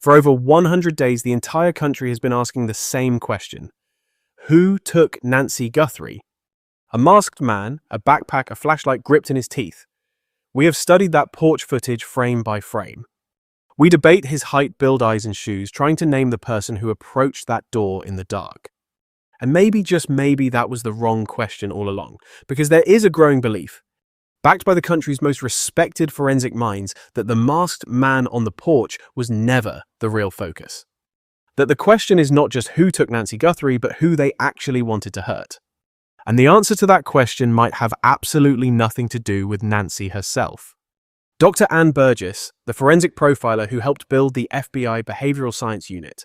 For over 100 days, the entire country has been asking the same question. Who took Nancy Guthrie? A masked man, a backpack, a flashlight gripped in his teeth. We have studied that porch footage frame by frame. We debate his height, build, eyes, and shoes, trying to name the person who approached that door in the dark. And maybe, just maybe, that was the wrong question all along, because there is a growing belief, backed by the country's most respected forensic minds, that the masked man on the porch was never the real focus. That the question is not just who took Nancy Guthrie, but who they actually wanted to hurt. And the answer to that question might have absolutely nothing to do with Nancy herself. Dr. Ann Burgess, the forensic profiler who helped build the FBI Behavioral Science Unit,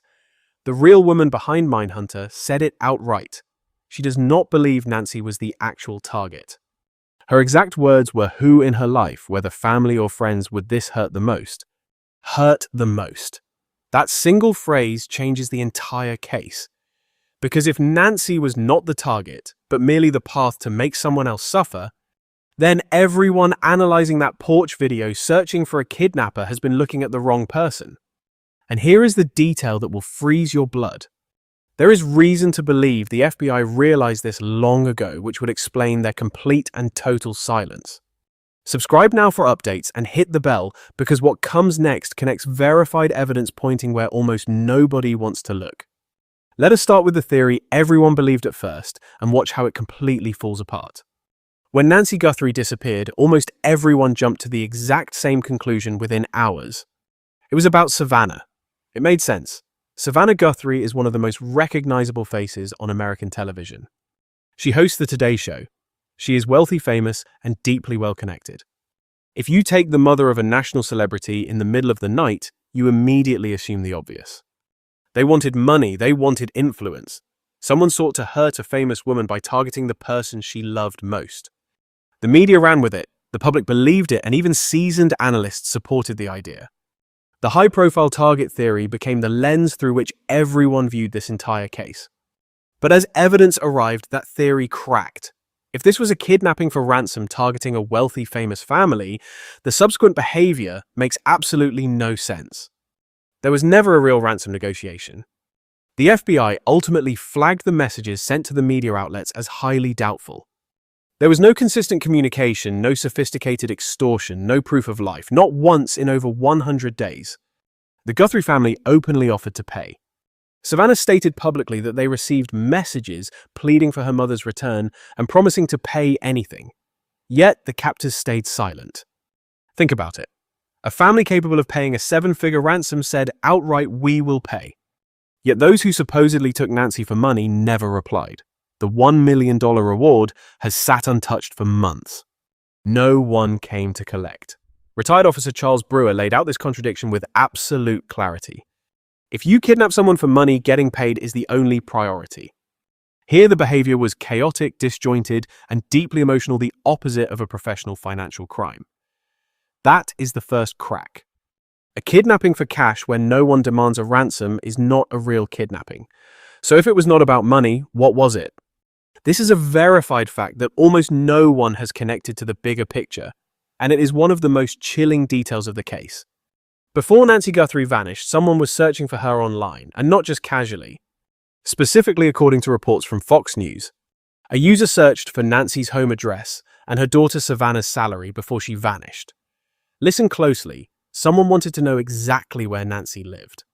the real woman behind Mindhunter, said it outright. She does not believe Nancy was the actual target. Her exact words were, who in her life, whether family or friends, would this hurt the most? Hurt the most. That single phrase changes the entire case. Because if Nancy was not the target, but merely the path to make someone else suffer, then everyone analyzing that porch video searching for a kidnapper has been looking at the wrong person. And here is the detail that will freeze your blood. There is reason to believe the FBI realized this long ago, which would explain their complete and total silence. Subscribe now for updates and hit the bell, because what comes next connects verified evidence pointing where almost nobody wants to look. Let us start with the theory everyone believed at first and watch how it completely falls apart. When Nancy Guthrie disappeared, almost everyone jumped to the exact same conclusion within hours. It was about Savannah. It made sense. Savannah Guthrie is one of the most recognizable faces on American television. She hosts The Today Show. She is wealthy, famous, and deeply well-connected. If you take the mother of a national celebrity in the middle of the night, you immediately assume the obvious. They wanted money, they wanted influence. Someone sought to hurt a famous woman by targeting the person she loved most. The media ran with it, the public believed it, and even seasoned analysts supported the idea. The high-profile target theory became the lens through which everyone viewed this entire case. But as evidence arrived, that theory cracked. If this was a kidnapping for ransom targeting a wealthy, famous family, the subsequent behavior makes absolutely no sense. There was never a real ransom negotiation. The FBI ultimately flagged the messages sent to the media outlets as highly doubtful. There was no consistent communication, no sophisticated extortion, no proof of life, not once in over 100 days. The Guthrie family openly offered to pay. Savannah stated publicly that they received messages pleading for her mother's return and promising to pay anything. Yet the captors stayed silent. Think about it. A family capable of paying a 7-figure ransom said outright, "We will pay." Yet those who supposedly took Nancy for money never replied. The $1 million reward has sat untouched for months. No one came to collect. Retired Officer Charles Brewer laid out this contradiction with absolute clarity. If you kidnap someone for money, getting paid is the only priority. Here the behavior was chaotic, disjointed, and deeply emotional, the opposite of a professional financial crime. That is the first crack. A kidnapping for cash where no one demands a ransom is not a real kidnapping. So if it was not about money, what was it? This is a verified fact that almost no one has connected to the bigger picture, and it is one of the most chilling details of the case. Before Nancy Guthrie vanished, someone was searching for her online, and not just casually. Specifically, according to reports from Fox News, a user searched for Nancy's home address and her daughter Savannah's salary before she vanished. Listen closely, someone wanted to know exactly where Nancy lived.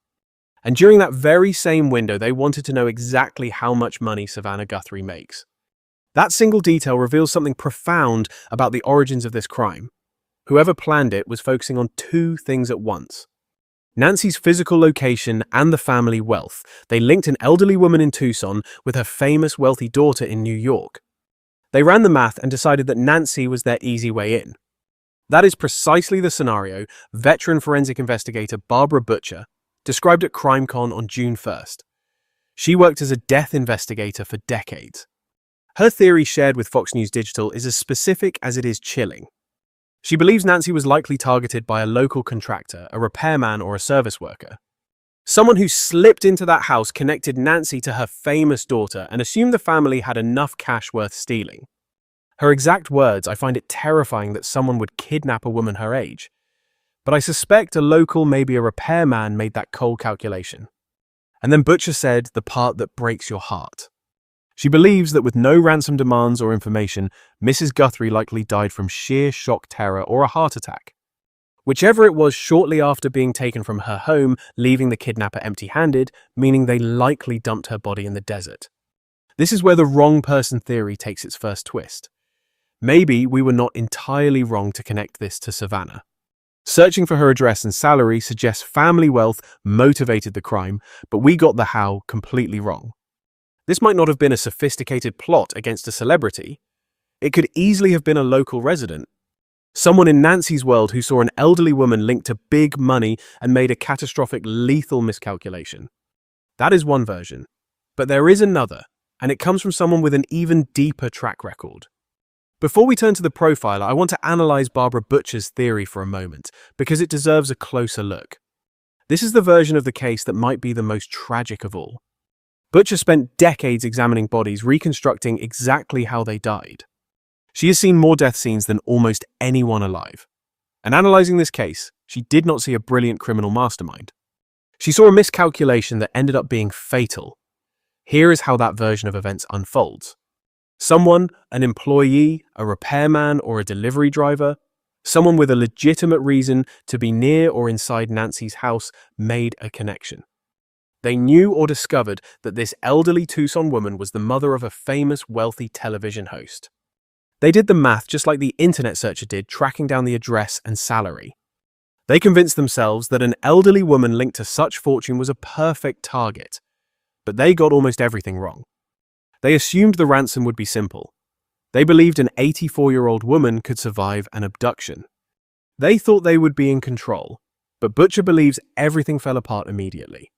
And during that very same window, they wanted to know exactly how much money Savannah Guthrie makes. That single detail reveals something profound about the origins of this crime. Whoever planned it was focusing on two things at once: Nancy's physical location and the family wealth. They linked an elderly woman in Tucson with her famous wealthy daughter in New York. They ran the math and decided that Nancy was their easy way in. That is precisely the scenario veteran forensic investigator Barbara Butcher described at CrimeCon on June 1st. She worked as a death investigator for decades. Her theory, shared with Fox News Digital, is as specific as it is chilling. She believes Nancy was likely targeted by a local contractor, a repairman, or a service worker. Someone who slipped into that house, connected Nancy to her famous daughter, and assumed the family had enough cash worth stealing. Her exact words: "I find it terrifying that someone would kidnap a woman her age." But I suspect a local, maybe a repairman, made that cold calculation. And then Butcher said the part that breaks your heart. She believes that with no ransom demands or information, Mrs. Guthrie likely died from sheer shock terror or a heart attack. Whichever it was shortly after being taken from her home, leaving the kidnapper empty-handed, meaning they likely dumped her body in the desert. This is where the wrong person theory takes its first twist. Maybe we were not entirely wrong to connect this to Savannah. Searching for her address and salary suggests family wealth motivated the crime, but we got the how completely wrong. This might not have been a sophisticated plot against a celebrity. It could easily have been a local resident. Someone in Nancy's world who saw an elderly woman linked to big money and made a catastrophic, lethal miscalculation. That is one version. But there is another, and it comes from someone with an even deeper track record. Before we turn to the profiler, I want to analyze Barbara Butcher's theory for a moment, because it deserves a closer look. This is the version of the case that might be the most tragic of all. Butcher spent decades examining bodies, reconstructing exactly how they died. She has seen more death scenes than almost anyone alive. And analyzing this case, she did not see a brilliant criminal mastermind. She saw a miscalculation that ended up being fatal. Here is how that version of events unfolds. Someone, an employee, a repairman, or a delivery driver, someone with a legitimate reason to be near or inside Nancy's house, made a connection. They knew or discovered that this elderly Tucson woman was the mother of a famous, wealthy television host. They did the math just like the internet searcher did, tracking down the address and salary. They convinced themselves that an elderly woman linked to such fortune was a perfect target. But they got almost everything wrong. They assumed the ransom would be simple. They believed an 84-year-old woman could survive an abduction. They thought they would be in control, but Butcher believes everything fell apart immediately.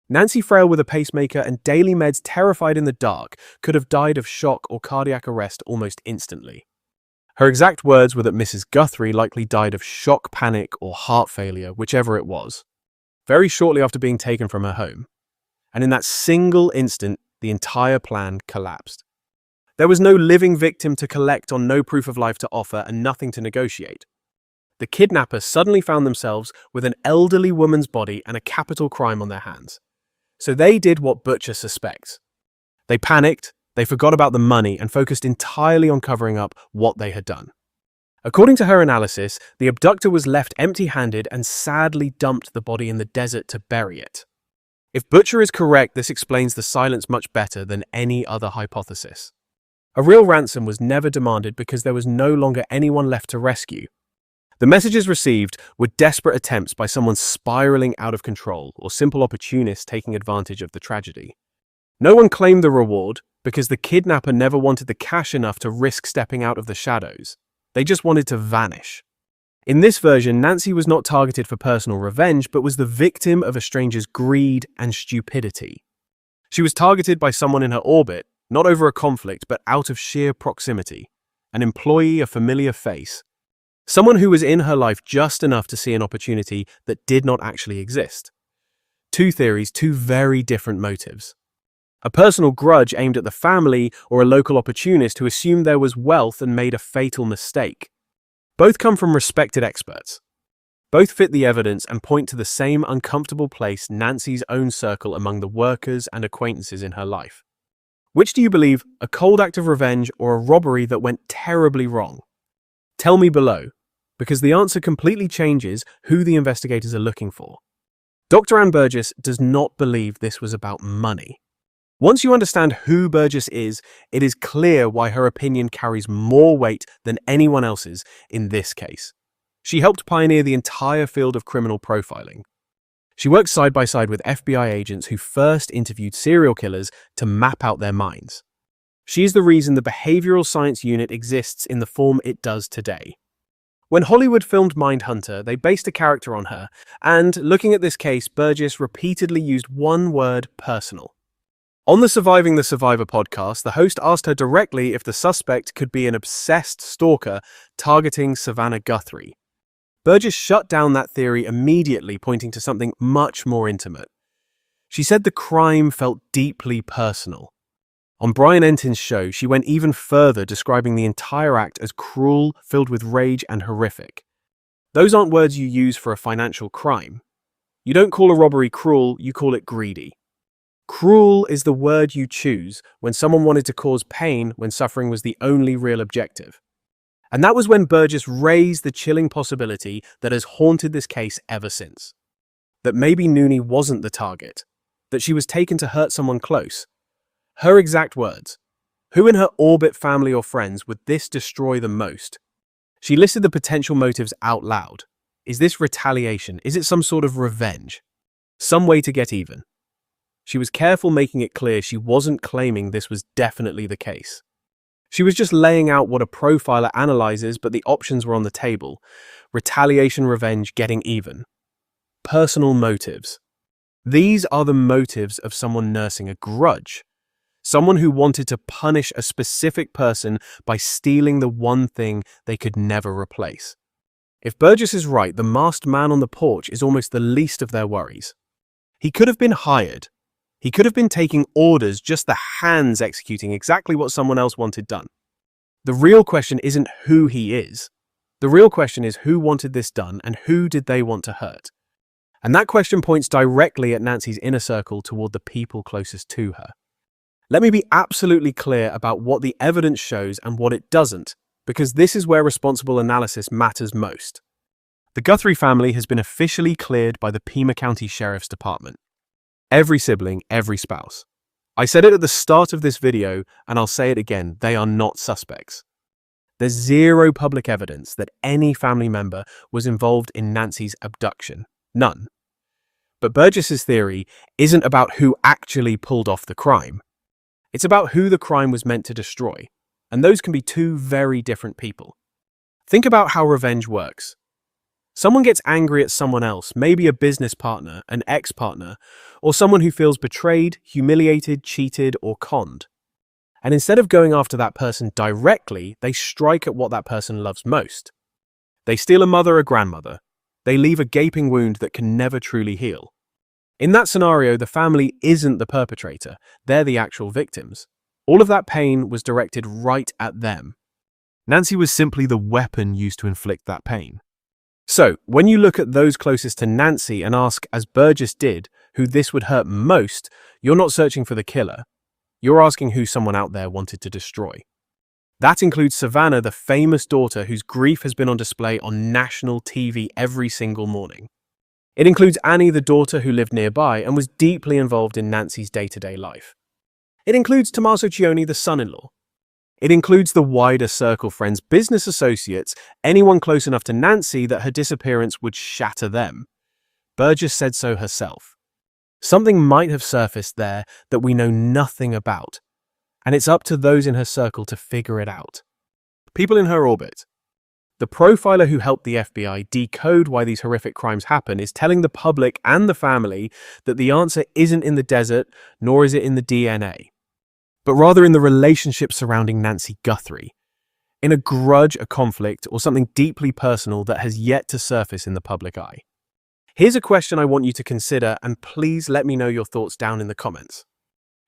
Nancy, frail with a pacemaker and daily meds, terrified in the dark, could have died of shock or cardiac arrest almost instantly. Her exact words were that Mrs. Guthrie likely died of shock, panic, or heart failure, whichever it was, very shortly after being taken from her home. And in that single instant, the entire plan collapsed. There was no living victim to collect on, no proof of life to offer, and nothing to negotiate. The kidnappers suddenly found themselves with an elderly woman's body and a capital crime on their hands. So they did what Butcher suspects. They panicked, they forgot about the money, and focused entirely on covering up what they had done. According to her analysis, the abductor was left empty-handed and sadly dumped the body in the desert to bury it. If Butcher is correct, this explains the silence much better than any other hypothesis. A real ransom was never demanded because there was no longer anyone left to rescue. The messages received were desperate attempts by someone spiraling out of control or simple opportunists taking advantage of the tragedy. No one claimed the reward because the kidnapper never wanted the cash enough to risk stepping out of the shadows. They just wanted to vanish. In this version, Nancy was not targeted for personal revenge, but was the victim of a stranger's greed and stupidity. She was targeted by someone in her orbit, not over a conflict, but out of sheer proximity. An employee, a familiar face. Someone who was in her life just enough to see an opportunity that did not actually exist. Two theories, two very different motives. A personal grudge aimed at the family, or a local opportunist who assumed there was wealth and made a fatal mistake. Both come from respected experts. Both fit the evidence and point to the same uncomfortable place, Nancy's own circle among the workers and acquaintances in her life. Which do you believe, a cold act of revenge or a robbery that went terribly wrong? Tell me below, because the answer completely changes who the investigators are looking for. Dr. Ann Burgess does not believe this was about money. Once you understand who Burgess is, it is clear why her opinion carries more weight than anyone else's in this case. She helped pioneer the entire field of criminal profiling. She worked side by side with FBI agents who first interviewed serial killers to map out their minds. She is the reason the behavioral science unit exists in the form it does today. When Hollywood filmed Mindhunter, they based a character on her, and looking at this case, Burgess repeatedly used one word: personal. On the Surviving the Survivor podcast, the host asked her directly if the suspect could be an obsessed stalker targeting Savannah Guthrie. Burgess shut down that theory immediately, pointing to something much more intimate. She said the crime felt deeply personal. On Brian Entin's show, she went even further, describing the entire act as cruel, filled with rage, and horrific. Those aren't words you use for a financial crime. You don't call a robbery cruel, you call it greedy. Cruel is the word you choose when someone wanted to cause pain when suffering was the only real objective. And that was when Burgess raised the chilling possibility that has haunted this case ever since. That maybe Nooney wasn't the target, that she was taken to hurt someone close. Her exact words: who in her orbit, family or friends, would this destroy the most? She listed the potential motives out loud. Is this retaliation? Is it some sort of revenge? Some way to get even? She was careful making it clear she wasn't claiming this was definitely the case. She was just laying out what a profiler analyzes, but the options were on the table. Retaliation, revenge, getting even. Personal motives. These are the motives of someone nursing a grudge. Someone who wanted to punish a specific person by stealing the one thing they could never replace. If Burgess is right, the masked man on the porch is almost the least of their worries. He could have been hired. He could have been taking orders, just the hands executing exactly what someone else wanted done. The real question isn't who he is. The real question is who wanted this done and who did they want to hurt? And that question points directly at Nancy's inner circle toward the people closest to her. Let me be absolutely clear about what the evidence shows and what it doesn't, because this is where responsible analysis matters most. The Guthrie family has been officially cleared by the Pima County Sheriff's Department. Every sibling, every spouse. I said it at the start of this video, and I'll say it again, they are not suspects. There's zero public evidence that any family member was involved in Nancy's abduction. None. But Burgess's theory isn't about who actually pulled off the crime. It's about who the crime was meant to destroy, and those can be two very different people. Think about how revenge works. Someone gets angry at someone else, maybe a business partner, an ex-partner, or someone who feels betrayed, humiliated, cheated, or conned. And instead of going after that person directly, they strike at what that person loves most. They steal a mother or grandmother. They leave a gaping wound that can never truly heal. In that scenario, the family isn't the perpetrator, they're the actual victims. All of that pain was directed right at them. Nancy was simply the weapon used to inflict that pain. So, when you look at those closest to Nancy and ask, as Burgess did, who this would hurt most, you're not searching for the killer. You're asking who someone out there wanted to destroy. That includes Savannah, the famous daughter whose grief has been on display on national TV every single morning. It includes Annie, the daughter who lived nearby and was deeply involved in Nancy's day-to-day life. It includes Tommaso Cioni, the son-in-law. It includes the wider circle friends, business associates, anyone close enough to Nancy that her disappearance would shatter them. Burgess said so herself. Something might have surfaced there that we know nothing about, and it's up to those in her circle to figure it out. People in her orbit. The profiler who helped the FBI decode why these horrific crimes happen is telling the public and the family that the answer isn't in the desert, nor is it in the DNA, but rather in the relationship surrounding Nancy Guthrie, in a grudge, a conflict, or something deeply personal that has yet to surface in the public eye. Here's a question I want you to consider, and please let me know your thoughts down in the comments.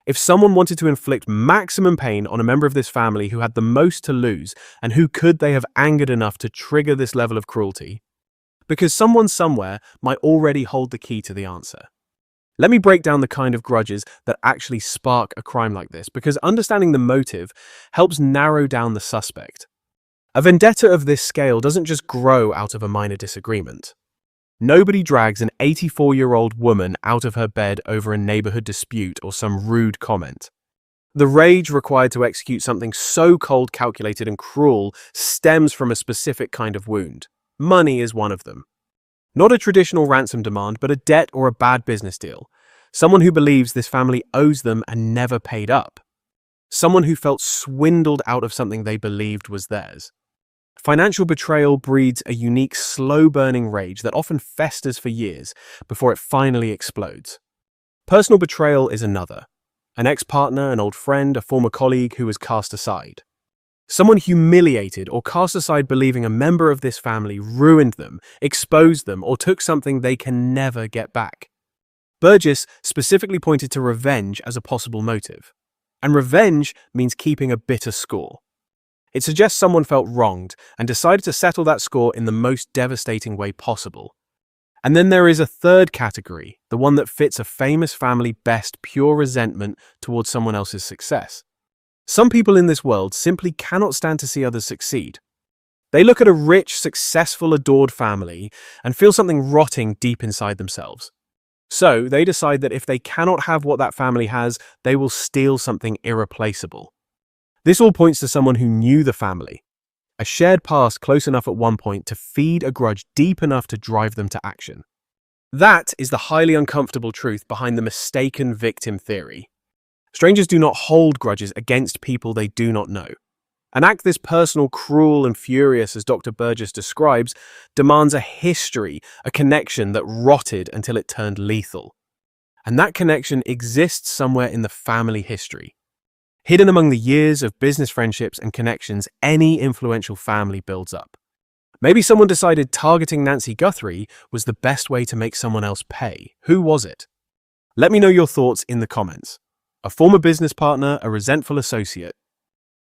If someone wanted to inflict maximum pain on a member of this family who had the most to lose, and who could they have angered enough to trigger this level of cruelty? Because someone somewhere might already hold the key to the answer. Let me break down the kind of grudges that actually spark a crime like this, because understanding the motive helps narrow down the suspect. A vendetta of this scale doesn't just grow out of a minor disagreement. Nobody drags an 84-year-old woman out of her bed over a neighborhood dispute or some rude comment. The rage required to execute something so cold, calculated, and cruel stems from a specific kind of wound. Money is one of them. Not a traditional ransom demand, but a debt or a bad business deal. Someone who believes this family owes them and never paid up. Someone who felt swindled out of something they believed was theirs. Financial betrayal breeds a unique, slow-burning rage that often festers for years before it finally explodes. Personal betrayal is another. An ex-partner, an old friend, a former colleague who was cast aside. Someone humiliated or cast aside believing a member of this family ruined them, exposed them, or took something they can never get back. Burgess specifically pointed to revenge as a possible motive. And revenge means keeping a bitter score. It suggests someone felt wronged and decided to settle that score in the most devastating way possible. And then there is a third category, the one that fits a famous family best: pure resentment towards someone else's success. Some people in this world simply cannot stand to see others succeed. They look at a rich, successful, adored family and feel something rotting deep inside themselves. So they decide that if they cannot have what that family has, they will steal something irreplaceable. This all points to someone who knew the family, a shared past close enough at one point to feed a grudge deep enough to drive them to action. That is the highly uncomfortable truth behind the mistaken victim theory. Strangers do not hold grudges against people they do not know. An act this personal, cruel, and furious as Dr. Burgess describes demands a history, a connection that rotted until it turned lethal. And that connection exists somewhere in the family history. Hidden among the years of business friendships and connections any influential family builds up. Maybe someone decided targeting Nancy Guthrie was the best way to make someone else pay. Who was it? Let me know your thoughts in the comments. A former business partner, a resentful associate,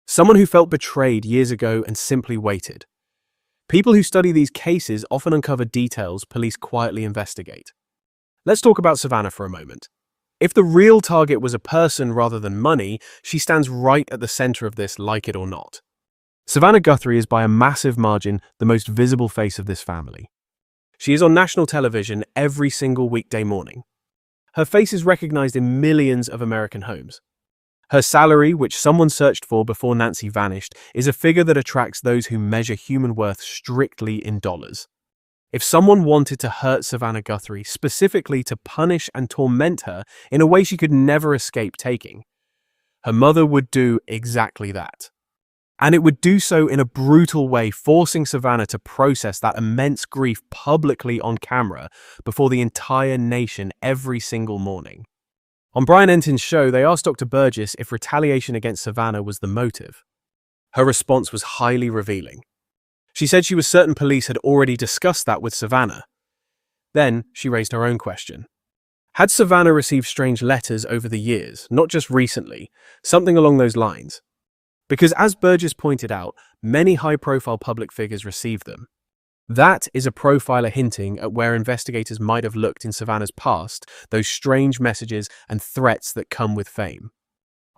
someone who felt betrayed years ago and simply waited. People who study these cases often uncover details police quietly investigate. Let's talk about Savannah for a moment. If the real target was a person rather than money, she stands right at the center of this, like it or not. Savannah Guthrie is by a massive margin the most visible face of this family. She is on national television every single weekday morning. Her face is recognized in millions of American homes. Her salary, which someone searched for before Nancy vanished, is a figure that attracts those who measure human worth strictly in dollars. If someone wanted to hurt Savannah Guthrie, specifically to punish and torment her in a way she could never escape taking, her mother would do exactly that. And it would do so in a brutal way, forcing Savannah to process that immense grief publicly on camera before the entire nation every single morning. On Brian Entin's show, they asked Dr. Burgess if retaliation against Savannah was the motive. Her response was highly revealing. She said she was certain police had already discussed that with Savannah. Then she raised her own question. Had Savannah received strange letters over the years, not just recently, something along those lines? Because as Burgess pointed out, many high-profile public figures received them. That is a profiler hinting at where investigators might have looked in Savannah's past, those strange messages and threats that come with fame.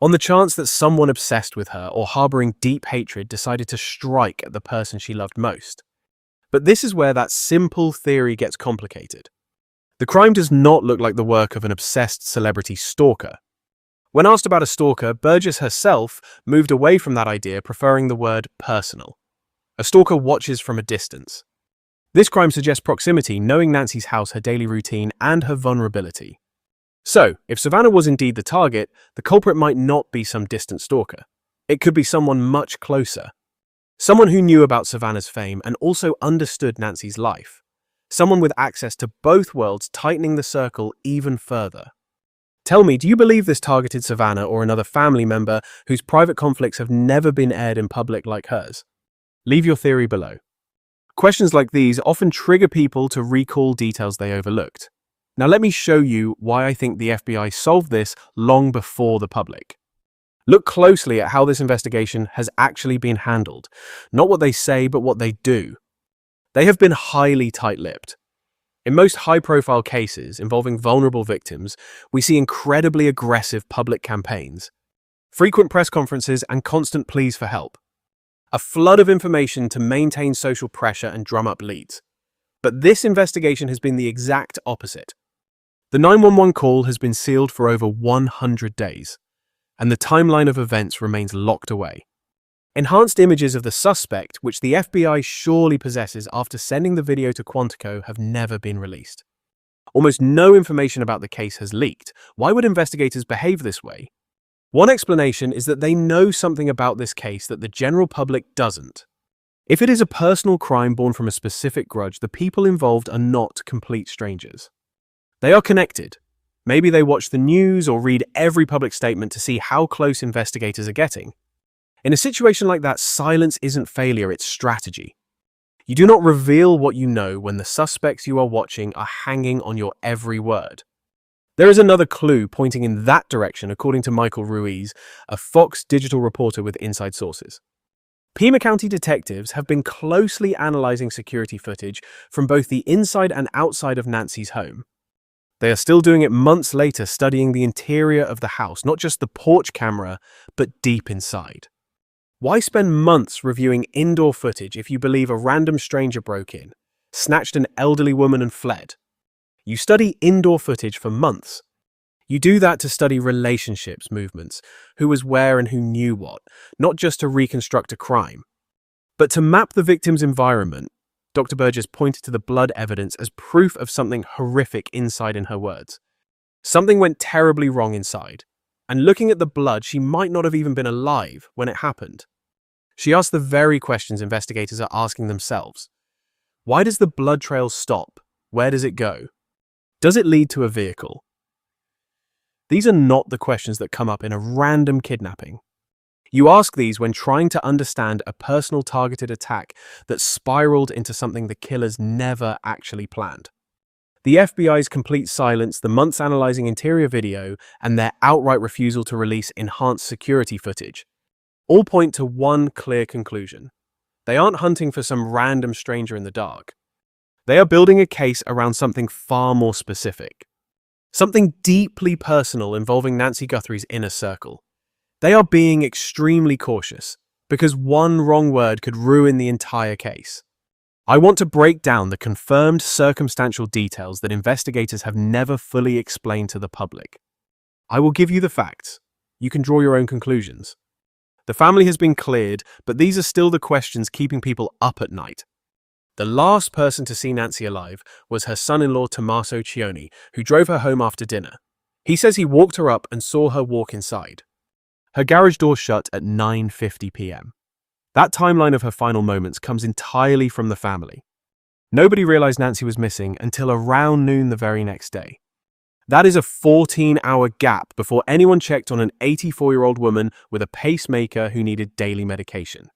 On the chance that someone obsessed with her or harboring deep hatred decided to strike at the person she loved most. But this is where that simple theory gets complicated. The crime does not look like the work of an obsessed celebrity stalker. When asked about a stalker, Burgess herself moved away from that idea, preferring the word personal. A stalker watches from a distance. This crime suggests proximity, knowing Nancy's house, her daily routine, and her vulnerability. So, if Savannah was indeed the target, the culprit might not be some distant stalker. It could be someone much closer. Someone who knew about Savannah's fame and also understood Nancy's life. Someone with access to both worlds, tightening the circle even further. Tell me, do you believe this targeted Savannah or another family member whose private conflicts have never been aired in public like hers? Leave your theory below. Questions like these often trigger people to recall details they overlooked. Now let me show you why I think the FBI solved this long before the public. Look closely at how this investigation has actually been handled. Not what they say, but what they do. They have been highly tight-lipped. In most high-profile cases involving vulnerable victims, we see incredibly aggressive public campaigns, frequent press conferences, and constant pleas for help. A flood of information to maintain social pressure and drum up leads. But this investigation has been the exact opposite. The 911 call has been sealed for over 100 days, and the timeline of events remains locked away. Enhanced images of the suspect, which the FBI surely possesses after sending the video to Quantico, have never been released. Almost no information about the case has leaked. Why would investigators behave this way? One explanation is that they know something about this case that the general public doesn't. If it is a personal crime born from a specific grudge, the people involved are not complete strangers. They are connected. Maybe they watch the news or read every public statement to see how close investigators are getting. In a situation like that, silence isn't failure, it's strategy. You do not reveal what you know when the suspects you are watching are hanging on your every word. There is another clue pointing in that direction, according to Michael Ruiz, a Fox digital reporter with inside sources. Pima County detectives have been closely analyzing security footage from both the inside and outside of Nancy's home. They are still doing it months later, studying the interior of the house, not just the porch camera, but deep inside. Why spend months reviewing indoor footage if you believe a random stranger broke in, snatched an elderly woman and fled? You study indoor footage for months. You do that to study relationships, movements, who was where and who knew what, not just to reconstruct a crime. But to map the victim's environment, Dr. Burgess pointed to the blood evidence as proof of something horrific inside, in her words. Something went terribly wrong inside, and looking at the blood, she might not have even been alive when it happened. She asked the very questions investigators are asking themselves. Why does the blood trail stop? Where does it go? Does it lead to a vehicle? These are not the questions that come up in a random kidnapping. You ask these when trying to understand a personal targeted attack that spiraled into something the killers never actually planned. The FBI's complete silence, the months analyzing interior video, and their outright refusal to release enhanced security footage all point to one clear conclusion. They aren't hunting for some random stranger in the dark. They are building a case around something far more specific. Something deeply personal involving Nancy Guthrie's inner circle. They are being extremely cautious, because one wrong word could ruin the entire case. I want to break down the confirmed circumstantial details that investigators have never fully explained to the public. I will give you the facts. You can draw your own conclusions. The family has been cleared, but these are still the questions keeping people up at night. The last person to see Nancy alive was her son-in-law Tommaso Cioni, who drove her home after dinner. He says he walked her up and saw her walk inside. Her garage door shut at 9:50 p.m. That timeline of her final moments comes entirely from the family. Nobody realized Nancy was missing until around noon the very next day. That is a 14-hour gap before anyone checked on an 84-year-old woman with a pacemaker who needed daily medication.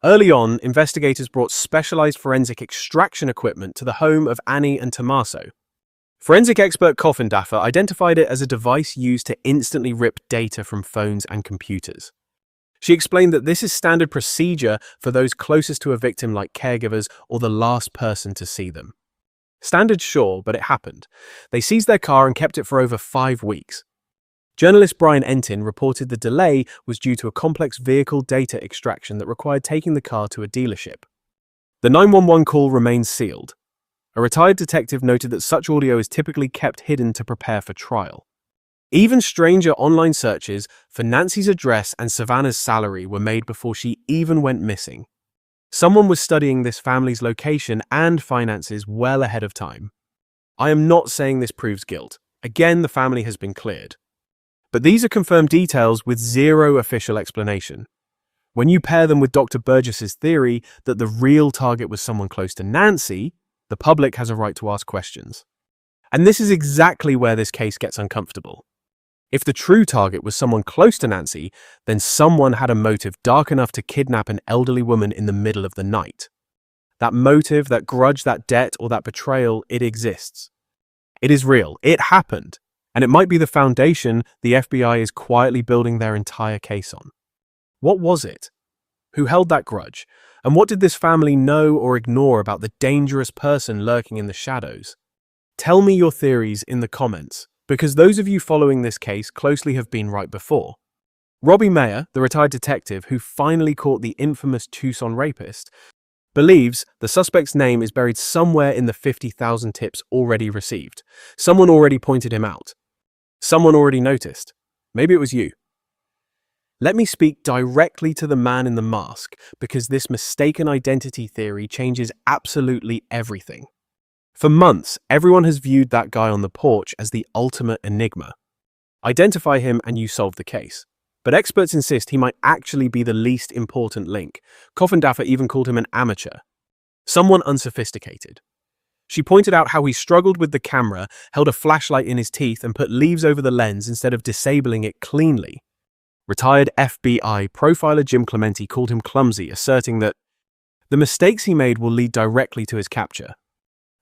Early on, investigators brought specialized forensic extraction equipment to the home of Annie and Tommaso. Forensic expert Coffindaffer identified it as a device used to instantly rip data from phones and computers. She explained that this is standard procedure for those closest to a victim like caregivers or the last person to see them. Standard, sure, but it happened. They seized their car and kept it for over 5 weeks. Journalist Brian Entin reported the delay was due to a complex vehicle data extraction that required taking the car to a dealership. The 911 call remains sealed. A retired detective noted that such audio is typically kept hidden to prepare for trial. Even stranger online searches for Nancy's address and Savannah's salary were made before she even went missing. Someone was studying this family's location and finances well ahead of time. I am not saying this proves guilt. Again, the family has been cleared. But these are confirmed details with zero official explanation. When you pair them with Dr. Burgess's theory that the real target was someone close to Nancy, the public has a right to ask questions. And this is exactly where this case gets uncomfortable. If the true target was someone close to Nancy, then someone had a motive dark enough to kidnap an elderly woman in the middle of the night. That motive, that grudge, that debt, or that betrayal, it exists. It is real. It happened. And it might be the foundation the FBI is quietly building their entire case on. What was it? Who held that grudge? And what did this family know or ignore about the dangerous person lurking in the shadows? Tell me your theories in the comments, because those of you following this case closely have been right before. Robbie Mayer, the retired detective who finally caught the infamous Tucson rapist, believes the suspect's name is buried somewhere in the 50,000 tips already received. Someone already pointed him out. Someone already noticed. Maybe it was you. Let me speak directly to the man in the mask, because this mistaken identity theory changes absolutely everything. For months, everyone has viewed that guy on the porch as the ultimate enigma. Identify him and you solve the case. But experts insist he might actually be the least important link. Coffindaffer even called him an amateur. Someone unsophisticated. She pointed out how he struggled with the camera, held a flashlight in his teeth, and put leaves over the lens instead of disabling it cleanly. Retired FBI profiler Jim Clementi called him clumsy, asserting that the mistakes he made will lead directly to his capture.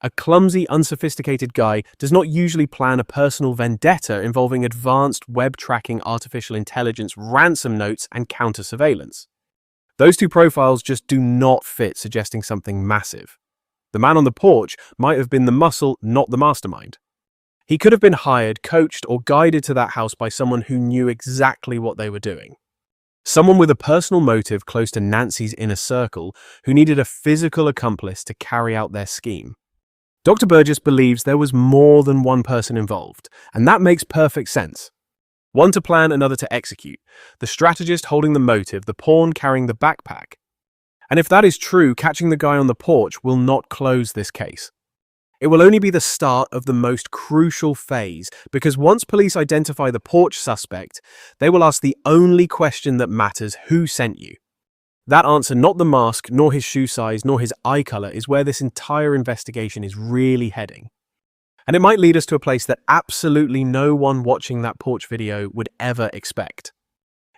A clumsy, unsophisticated guy does not usually plan a personal vendetta involving advanced web tracking, artificial intelligence, ransom notes, and counter-surveillance. Those two profiles just do not fit, suggesting something massive. The man on the porch might have been the muscle, not the mastermind. He could have been hired, coached, or guided to that house by someone who knew exactly what they were doing. Someone with a personal motive close to Nancy's inner circle who needed a physical accomplice to carry out their scheme. Dr. Burgess believes there was more than one person involved, and that makes perfect sense. One to plan, another to execute. The strategist holding the motive, the pawn carrying the backpack. And if that is true, catching the guy on the porch will not close this case. It will only be the start of the most crucial phase, because once police identify the porch suspect, they will ask the only question that matters: who sent you? That answer, not the mask, nor his shoe size, nor his eye color, is where this entire investigation is really heading. And it might lead us to a place that absolutely no one watching that porch video would ever expect.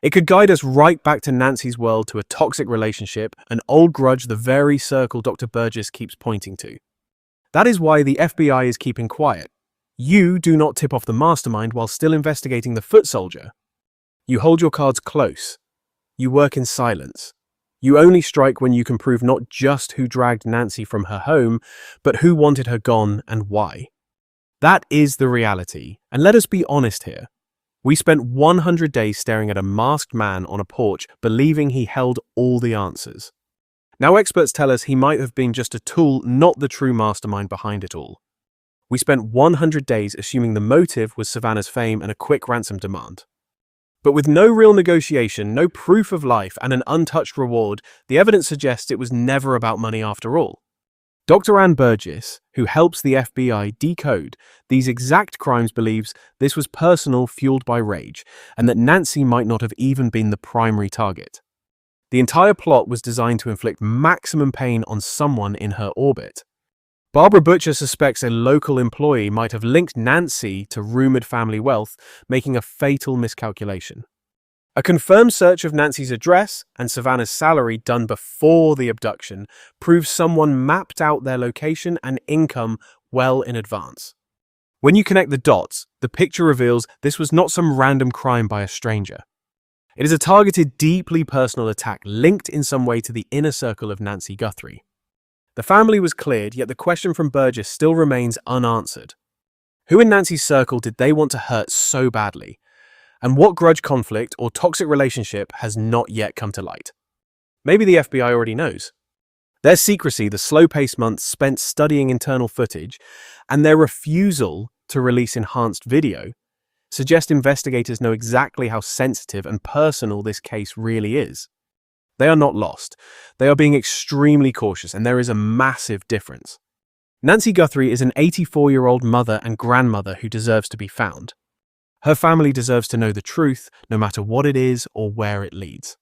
It could guide us right back to Nancy's world, to a toxic relationship, an old grudge, the very circle Dr. Burgess keeps pointing to. That is why the FBI is keeping quiet. You do not tip off the mastermind while still investigating the foot soldier. You hold your cards close. You work in silence. You only strike when you can prove not just who dragged Nancy from her home, but who wanted her gone and why. That is the reality, and let us be honest here. We spent 100 days staring at a masked man on a porch, believing he held all the answers. Now experts tell us he might have been just a tool, not the true mastermind behind it all. We spent 100 days assuming the motive was Savannah's fame and a quick ransom demand. But with no real negotiation, no proof of life, and an untouched reward, the evidence suggests it was never about money after all. Dr. Ann Burgess, who helps the FBI decode these exact crimes, believes this was personal, fueled by rage, and that Nancy might not have even been the primary target. The entire plot was designed to inflict maximum pain on someone in her orbit. Barbara Butcher suspects a local employee might have linked Nancy to rumored family wealth, making a fatal miscalculation. A confirmed search of Nancy's address and Savannah's salary done before the abduction proves someone mapped out their location and income well in advance. When you connect the dots, the picture reveals this was not some random crime by a stranger. It is a targeted, deeply personal attack linked in some way to the inner circle of Nancy Guthrie. The family was cleared, yet the question from Burgess still remains unanswered. Who in Nancy's circle did they want to hurt so badly? And what grudge, conflict, or toxic relationship has not yet come to light? Maybe the FBI already knows. Their secrecy, the slow-paced months spent studying internal footage, and their refusal to release enhanced video suggest investigators know exactly how sensitive and personal this case really is. They are not lost. They are being extremely cautious, and there is a massive difference. Nancy Guthrie is an 84-year-old mother and grandmother who deserves to be found. Her family deserves to know the truth, no matter what it is or where it leads.